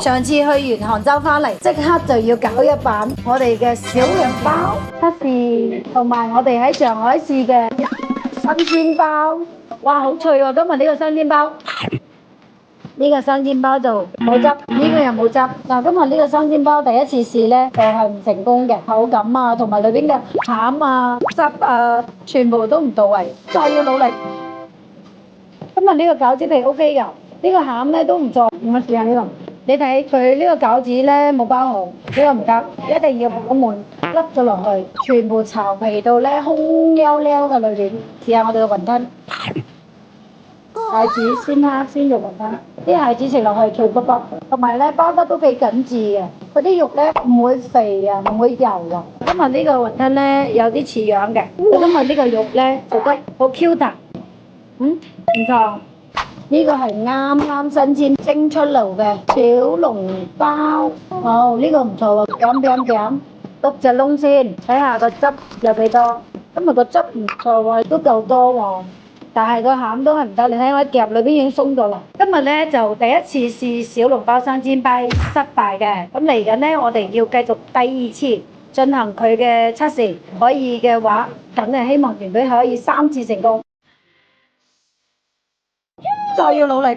上次去完杭州翻嚟，即刻就要搞一版我哋嘅小籠包測試，同埋我哋喺上海試嘅新鮮包。哇，好脆喎！今日呢個新鮮包，呢個新鮮包就冇汁，呢個又冇汁。嗱，今日呢個新鮮包第一次試呢，就係唔成功嘅，口感啊，同埋裏邊嘅餡啊、汁啊，全部都唔到位，再要努力。今日呢個餃子皮 OK 㗎，呢個餡呢都唔錯。我試下呢個，你睇佢呢個餃子呢冇包好，呢個唔得，一定要飽滿，凹咗落去，全部巢皮到呢空溜溜嘅裏邊。試下我哋嘅雲吞。蟹子鮮蝦鮮肉雲吞，啲蟹子食落去脆卜卜，同埋咧包得都幾緊緻嘅，嗰啲肉咧唔會肥啊，唔會油啊。今日呢個雲吞咧有啲似樣嘅，今日呢個肉咧做得好 Q 彈，唔錯。呢個係啱啱新鮮蒸出爐嘅小籠包，哦呢個唔錯喎，飲，篤隻窿先，睇下個汁有幾多。今日個汁唔錯喎，都夠多喎。但係個餡都係唔得，你睇我一夾裏邊已經鬆咗啦。今日咧就第一次試小籠包生煎包失敗嘅，咁嚟緊咧我哋要繼續第二次進行佢嘅測試，可以嘅話，梗係希望團隊可以3次成功，再要努力。